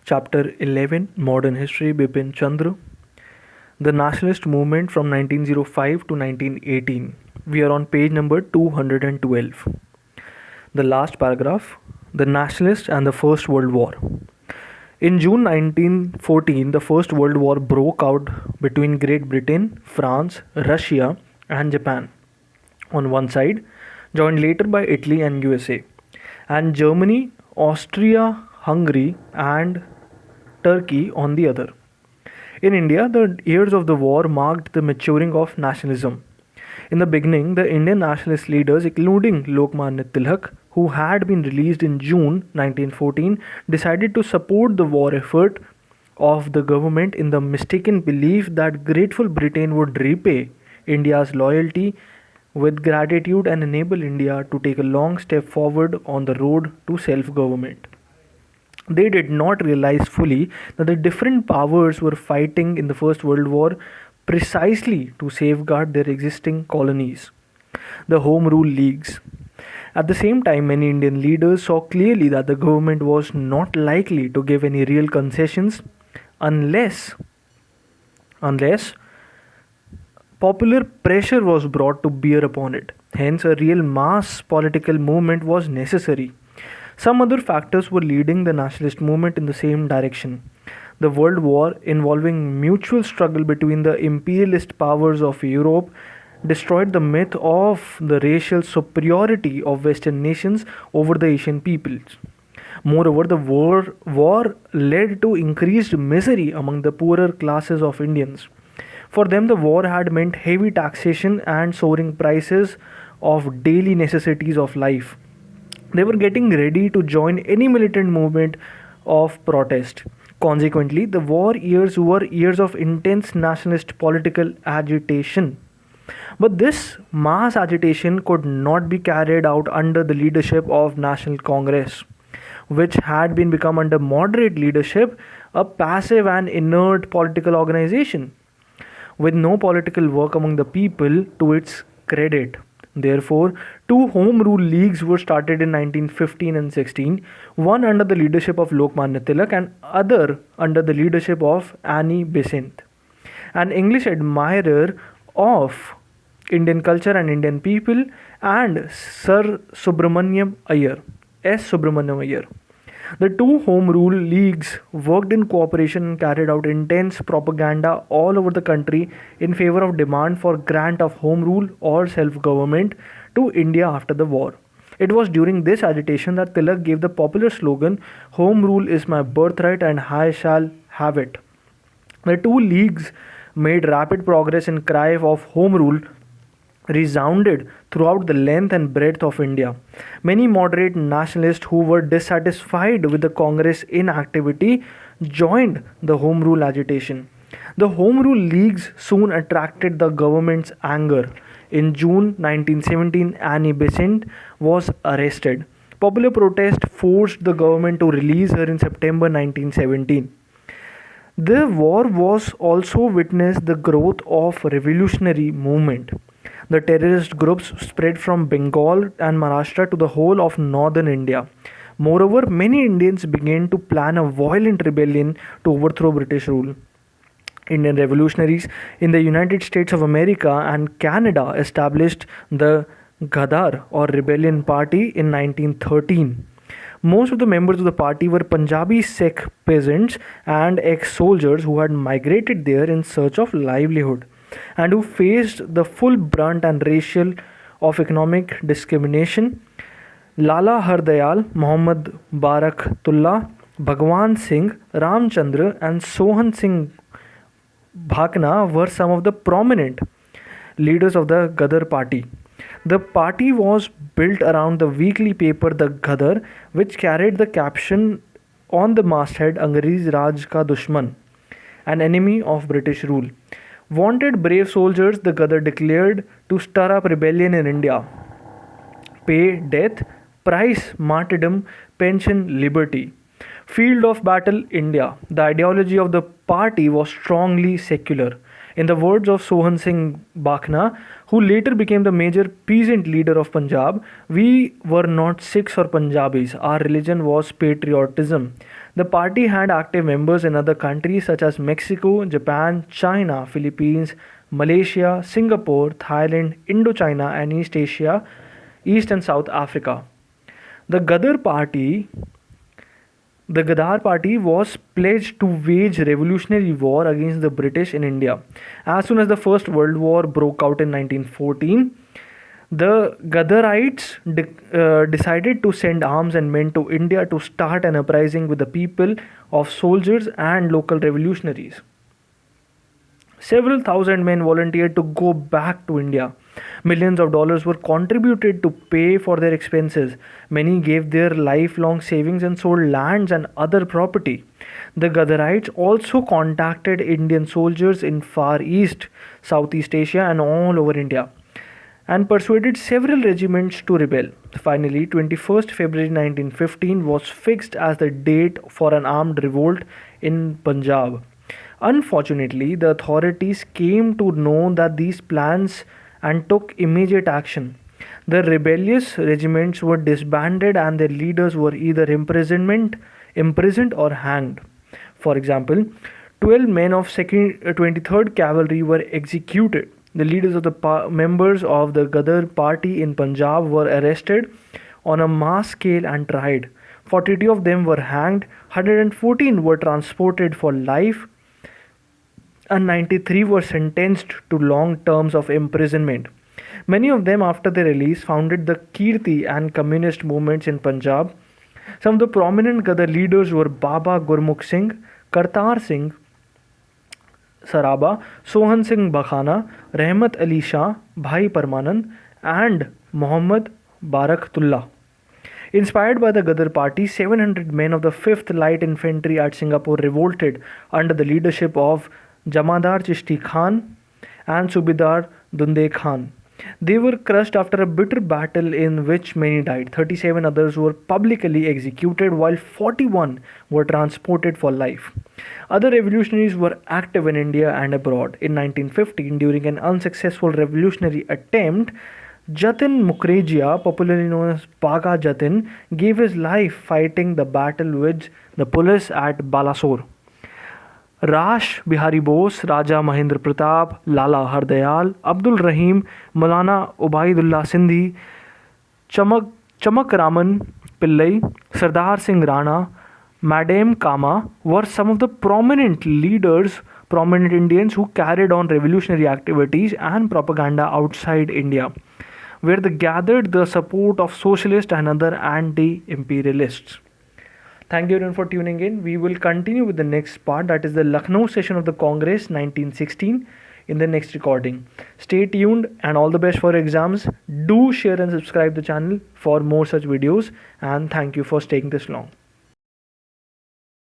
Chapter 11 Modern History Bipin Chandra. The Nationalist Movement from 1905 to 1918. We are on page number 212. The last paragraph The Nationalists and the First World War. In June 1914, the First World War broke out between Great Britain, France, Russia, and Japan on one side, joined later by Italy and USA, and Germany, Austria, Hungary, and Turkey on the other. In India, the years of the war marked the maturing of nationalism. In the beginning, the Indian nationalist leaders, including Lokmanya Tilak, who had been released in June 1914, decided to support the war effort of the government in the mistaken belief that grateful Britain would repay India's loyalty with gratitude and enable India to take a long step forward on the road to self government. They did not realize fully that the different powers were fighting in the First World War precisely to safeguard their existing colonies, the Home Rule Leagues. At the same time, many Indian leaders saw clearly that the government was not likely to give any real concessions unless popular pressure was brought to bear upon it. Hence, a real mass political movement was necessary. Some other factors were leading the nationalist movement in the same direction. The World War, involving mutual struggle between the imperialist powers of Europe, destroyed the myth of the racial superiority of Western nations over the Asian peoples. Moreover, the war led to increased misery among the poorer classes of Indians. For them, the war had meant heavy taxation and soaring prices of daily necessities of life. They were getting ready to join any militant movement of protest. Consequently, the war years were years of intense nationalist political agitation. But this mass agitation could not be carried out under the leadership of National Congress, which had been become under moderate leadership a passive and inert political organization with no political work among the people to its credit. Therefore, two home rule leagues were started in 1915 and 16, one under the leadership of Lokmanya Tilak and other under the leadership of Annie Besant, an English admirer of Indian culture and Indian people, and Sir Subramaniam Iyer, S. Subramaniam Iyer. The two Home Rule Leagues worked in cooperation and carried out intense propaganda all over the country in favor of demand for grant of home rule or self-government to India after the war. It was during this agitation that Tilak gave the popular slogan, "Home rule is my birthright and I shall have it." The two leagues made rapid progress in cry of home rule resounded throughout the length and breadth of India. Many moderate nationalists who were dissatisfied with the Congress inactivity joined the Home Rule agitation. The Home Rule Leagues soon attracted the government's anger. In June 1917, Annie Besant was arrested. Popular protest forced the government to release her in September 1917. The war was also witnessed the growth of revolutionary movement. The terrorist groups spread from Bengal and Maharashtra to the whole of northern India. Moreover, many Indians began to plan a violent rebellion to overthrow British rule. Indian revolutionaries in the United States of America and Canada established the Ghadar or Rebellion Party in 1913. Most of the members of the party were Punjabi Sikh peasants and ex-soldiers who had migrated there in search of livelihood and who faced the full brunt and racial of economic discrimination. Lala Hardayal, Muhammad Baraktullah, Bhagwan Singh, Ramchandra and Sohan Singh Bhakna were some of the prominent leaders of the Ghadar party. The party was built around the weekly paper The Ghadar, which carried the caption on the masthead Angrez Raj Ka Dushman, an enemy of British rule. Wanted brave soldiers, the Ghadar declared, to stir up rebellion in India. Pay death, price martyrdom, pension liberty. Field of battle India. The ideology of the party was strongly secular. In the words of Sohan Singh Bhakna, who later became the major peasant leader of Punjab, we were not Sikhs or Punjabis. Our religion was patriotism. The party had active members in other countries such as Mexico, Japan, China, Philippines, Malaysia, Singapore, Thailand, Indochina, and East Asia, East and South Africa. The Gadar Party was pledged to wage revolutionary war against the British in India. As soon as the First World War broke out in 1914, the Gadarites decided to send arms and men to India to start an uprising with the people of soldiers and local revolutionaries. Several thousand men volunteered to go back to India. Millions of dollars were contributed to pay for their expenses. Many gave their lifelong savings and sold lands and other property. The Gadarites also contacted Indian soldiers in Far East, Southeast Asia, and all over India, and persuaded several regiments to rebel. Finally, 21st February 1915 was fixed as the date for an armed revolt in Punjab. Unfortunately, the authorities came to know that these plans and took immediate action. The rebellious regiments were disbanded and their leaders were either imprisoned or hanged. For example, 12 men of 23rd Cavalry were executed. The leaders of the members of the Gadar party in Punjab were arrested on a mass scale and tried. 42 of them were hanged, 114 were transported for life, and 93 were sentenced to long terms of imprisonment. Many of them, after their release, founded the Kirti and communist movements in Punjab. Some of the prominent Gadar leaders were Baba Gurmukh Singh, Kartar Singh Saraba, Sohan Singh Bakhana, Rahmat Ali Shah, Bhai Parmanand, and Muhammad Baraktullah. Inspired by the Gadar party, 700 men of the 5th Light Infantry at Singapore revolted under the leadership of Jamadar Chishti Khan and Subedar Dunde Khan. They were crushed after a bitter battle in which many died. 37 others were publicly executed while 41 were transported for life. Other revolutionaries were active in India and abroad. In 1915, during an unsuccessful revolutionary attempt, Jatin Mukherjee, popularly known as Paga Jatin, gave his life fighting the battle with the police at Balasore. Rash Bihari Bose, Raja Mahendra Pratap, Lala Hardayal, Abdul Rahim, Maulana Ubaidullah Sindhi, Chamak Raman Pillai, Sardar Singh Rana, Madame Kama were some of the prominent Indians who carried on revolutionary activities and propaganda outside India, where they gathered the support of socialists and other anti-imperialists. Thank you everyone for tuning in. We will continue with the next part, that is the Lucknow session of the Congress 1916, in the next recording. Stay tuned and all the best for exams. Do share and subscribe the channel for more such videos, and thank you for staying this long.